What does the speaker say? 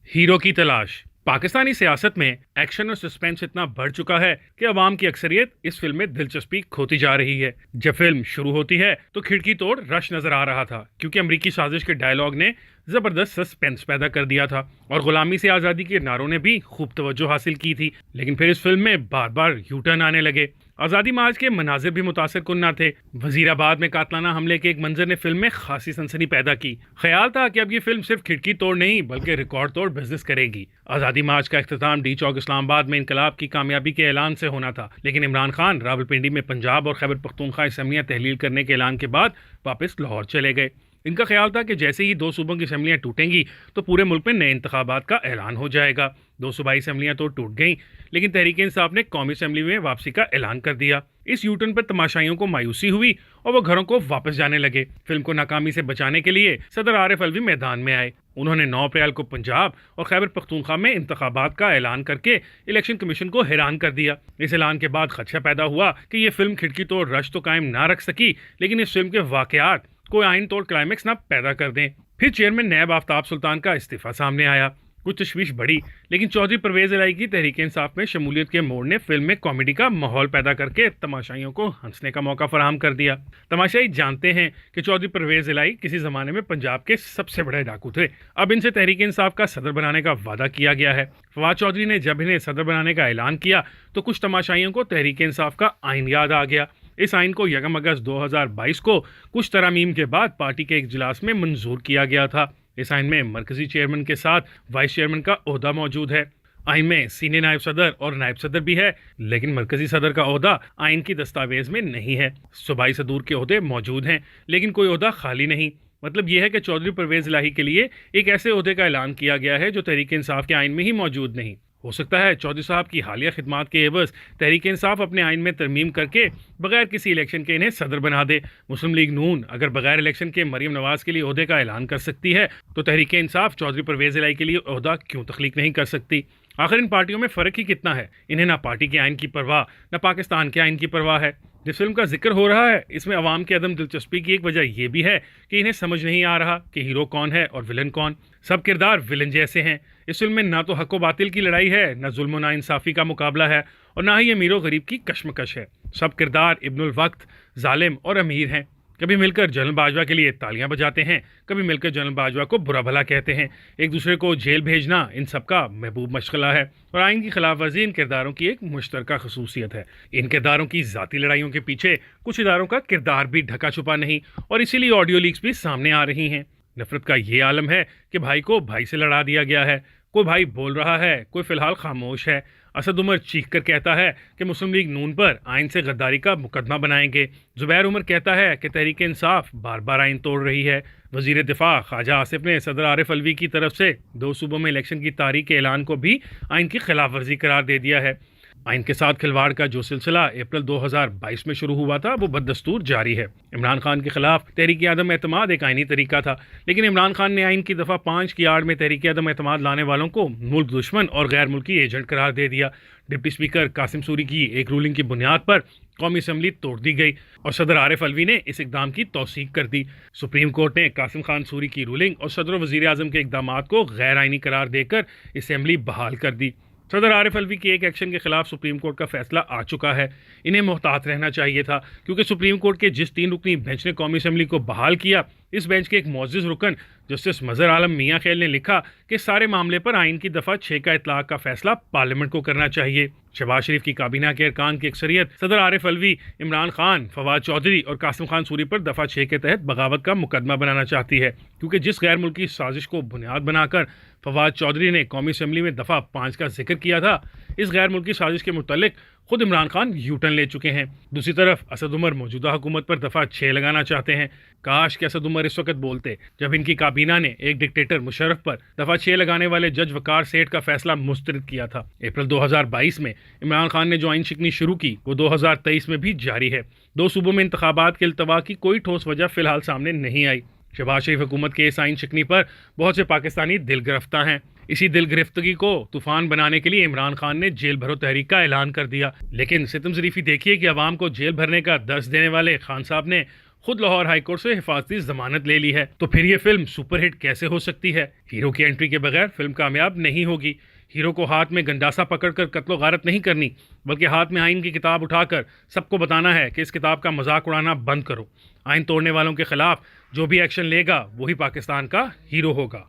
Hero की तलाश। पाकिस्तानी सियासत में एक्शन और सस्पेंस इतना बढ़ चुका है कि अवाम की अक्सरियत इस फिल्म में दिलचस्पी खोती जा रही है। जब फिल्म शुरू होती है तो खिड़की तोड़ रश नजर आ रहा था, क्योंकि अमरीकी साजिश के डायलॉग ने जबरदस्त सस्पेंस पैदा कर दिया था और गुलामी से आज़ादी के नारों ने भी खूब तवज्जो हासिल की थी। लेकिन फिर इस फिल्म में बार बार यू टर्न आने लगे। आज़ादी मार्च के मनाजिर भी मुतासिर कुन न थे। वजीराबाद में कातलाना हमले के एक मंजर ने फिल्म में खासी सनसनी पैदा की। ख्याल था कि अब ये फिल्म सिर्फ खिड़की तोड़ नहीं बल्कि रिकॉर्ड तोड़ बिजनेस करेगी। आज़ादी मार्च का इख्तिताम डी चौक इस्लामाबाद में इनकलाब की कामयाबी के ऐलान से होना था, लेकिन इमरान खान रावलपिंडी में पंजाब और खैबर पख्तूनख्वा असम्बलियां तहलील करने के ऐलान के बाद वापस लाहौर चले गए। इनका ख्याल था कि जैसे ही दो सूबों की असम्बलियां टूटेंगी तो पूरे मुल्क में नए इंतखाबात का ऐलान हो जाएगा। दो सूबाई असम्बलियां तो टूट गईं, लेकिन तहरीक इंसाफ ने कौमी असम्बली में वापसी का ऐलान कर दिया। इस यूटर्न पर तमाशाइयों को मायूसी हुई और वो घरों को वापस जाने लगे। फिल्म को नाकामी से बचाने के लिए सदर आरिफ अलवी मैदान में आए। उन्होंने 9 अप्रैल को पंजाब और खैबर पख्तूनख्वा में इंतखाबात का ऐलान करके इलेक्शन कमीशन को हैरान कर दिया। इस ऐलान के बाद खदशा पैदा हुआ कि ये फिल्म खिड़की तोड़ रश तो कायम ना रख सकी, लेकिन इस फिल्म के वाकयात कोई आइन तोड़ क्लाइमेक्स ना पैदा कर दें। फिर चेयरमैन नैब आफ्ताब सुल्तान का इस्तीफा सामने आया। कुछ तशवीश बढ़ी, लेकिन चौधरी परवेज इलाही की तहरीक इंसाफ में शमूलियत के मोड़ ने फिल्म में कॉमेडी का माहौल पैदा करके तमाशाइयों को हंसने का मौका फराहम कर दिया। तमाशाई जानते हैं कि चौधरी परवेज इलाही किसी जमाने में पंजाब के सबसे बड़े डाकू थे। अब इनसे तहरीक इंसाफ का सदर बनाने का वादा किया गया है। फवाद चौधरी ने जब इन्हें सदर बनाने का ऐलान किया तो कुछ तमाशाइयों को तहरीक इंसाफ का आइन याद आ गया। इस आइन को 1 अगस्त 2022 को कुछ तरमीम के बाद पार्टी के एक इजलास में मंजूर किया गया था। इस आइन में मरकजी चेयरमैन के साथ वाइस चेयरमैन का ओहदा मौजूद है। आइन में सीनियर नायब सदर और नायब सदर भी है, लेकिन मरकजी सदर का ओहदा आइन की दस्तावेज में नहीं है। सूबाई सदूर के ओहदे मौजूद हैं, लेकिन कोई ओहदा खाली नहीं। मतलब यह है कि चौधरी परवेज इलाही के लिए एक ऐसे ओहदे का ऐलान किया गया है जो तहरीक इंसाफ के आइन में ही मौजूद नहीं। हो सकता है चौधरी साहब की हालिया खिदमात के एवज तहरीक इंसाफ अपने आइन में तरमीम करके बगैर किसी इलेक्शन के इन्हें सदर बना दे। मुस्लिम लीग नून अगर बगैर इलेक्शन के मरीम नवाज के लिए ओहदे का ऐलान कर सकती है, तो तहरीक इंसाफ चौधरी परवेज इलाही के लिए ओहदा क्यों तख्लीक नहीं कर सकती? आखिर इन पार्टियों में फ़र्क ही कितना है? इन्हें ना पार्टी के आइन की परवाह न पाकिस्तान के आइन की परवाह है। जिस फिल्म का जिक्र हो रहा है, इसमें अवाम की अदम दिलचस्पी की एक वजह यह भी है कि इन्हें समझ नहीं आ रहा कि हीरो कौन है और विलन कौन। सब किरदार विलन जैसे हैं। इस फिल्म में ना तो हक व बातिल की लड़ाई है, न जुल्म ना इंसाफी का मुकाबला है, और ना ही अमीर व गरीब की कशमकश है। सब किरदार इब्नुल वक्त, जालिम और अमीर हैं। कभी मिलकर जनरल बाजवा के लिए तालियां बजाते हैं, कभी मिलकर जनरल बाजवा को बुरा भला कहते हैं। एक दूसरे को जेल भेजना इन सब का महबूब मशगला है, और आइन की खिलाफ वर्जी इन किरदारों की एक मुश्तरका खसूसियत है। इन किरदारों की ज़ाती लड़ाइयों के पीछे कुछ इदारों का किरदार भी ढका छुपा नहीं, और इसीलिए ऑडियो लीक्स भी सामने आ रही हैं। नफरत का ये आलम है कि भाई को भाई से लड़ा दिया गया है। कोई भाई बोल रहा है, कोई फिलहाल खामोश है। असद उमर चीख कर कहता है कि मुस्लिम लीग नून पर आइन से गद्दारी का मुकदमा बनाएंगे। जुबैर उमर कहता है कि तहरीक इंसाफ बार बार आइन तोड़ रही है। वजीर दिफा ख्वाजा आसिफ ने सदर आरिफ अलवी की तरफ से 2 सूबों में इलेक्शन की तारीख के ऐलान को भी आइन की खिलाफ वर्जी करार दे दिया है। आइन के साथ खिलवाड़ का जो सिलसिला अप्रैल 2022 में शुरू हुआ था, वो बददस्तूर जारी है। इमरान खान के खिलाफ तहरीक आदम एतमाद एक आइनी तरीका था, लेकिन इमरान खान ने आइन की दफ़ा 5 की आड़ में तहरीक आदम एतमाद लाने वालों को मुल्क दुश्मन और गैर मुल्की एजेंट करार दे दिया। डिप्टी स्पीकर कासिम सूरी की एक रूलिंग की बुनियाद पर कौमी असम्बली तोड़ दी गई और सदर आरिफ अलवी ने इस इकदाम की तौसीक कर दी। सुप्रीम कोर्ट ने कासिम खान सूरी की रूलिंग और सदर व वज़ीर आज़म के इकदाम को गैर आइनी करार देकर असम्बली बहाल कर दी। सदर आरिफ अलवी के एक एक्शन के खिलाफ सुप्रीम कोर्ट का फैसला आ चुका है। इन्हें मोहतात रहना चाहिए था, क्योंकि सुप्रीम कोर्ट के जिस 3 रुकनी बेंच ने कौमी असम्बली को बहाल किया, इस बेंच के एक मुअज़्ज़िज़ रुकन जस्टिस मज़हर आलम मियाँ खैल ने लिखा कि सारे मामले पर आइन की दफ़ा 6 का इतलाक़ का फैसला पार्लियामेंट को करना चाहिए। शहबाज शरीफ की काबीना के अरकान की अक्सरियत सदर आरिफ अलवी, इमरान खान, फवाद चौधरी और कासिम खान सूरी पर दफ़ा 6 के तहत बगावत का मुकदमा बनाना चाहती है, क्योंकि जिस गैर मुल्की साजिश को बुनियाद बनाकर फवाद चौधरी ने कौमी असम्बली में दफ़ा 5 का जिक्र किया था, इस गैर मुल्की साजिश के मुतल्लिक खुद इमरान खान यूटर्न ले चुके हैं। दूसरी तरफ असद उमर मौजूदा हुकूमत पर दफ़ा 6 लगाना चाहते हैं। काश कि असद उमर इस वक्त बोलते जब इनकी काबीना ने एक डिक्टेटर मुशर्रफ पर दफ़ा 6 लगाने वाले जज वकार सेठ का फैसला मुस्तरद किया था। अप्रैल 2022 में इमरान खान ने जो आइन शिकनी शुरू की, वो 2023 में भी जारी है। 2 सूबों में इंतखाबात के इल्तवा की कोई ठोस वजह फिलहाल सामने नहीं आई। शहबाज शरीफ हुकूमत के इस आइन शिकनी पर बहुत से पाकिस्तानी दिल गिरफ्तार हैं। इसी दिल गिरफ्तगी को तूफान बनाने के लिए इमरान खान ने जेल भरो तहरीक का ऐलान कर दिया। लेकिन सितम ज़रीफ़ी देखिए कि अवाम को जेल भरने का दर्स देने वाले खान साहब ने خود لاہور ہائی کورٹ سے حفاظتی ضمانت لے لی ہے، تو پھر یہ فلم سپر ہٹ کیسے ہو سکتی ہے؟ ہیرو کی انٹری کے بغیر فلم کامیاب نہیں ہوگی۔ ہیرو کو ہاتھ میں گنڈاسا پکڑ کر قتل و غارت نہیں کرنی، بلکہ ہاتھ میں آئین کی کتاب اٹھا کر سب کو بتانا ہے کہ اس کتاب کا مذاق اڑانا بند کرو۔ آئین توڑنے والوں کے خلاف جو بھی ایکشن لے گا وہی پاکستان کا ہیرو ہوگا۔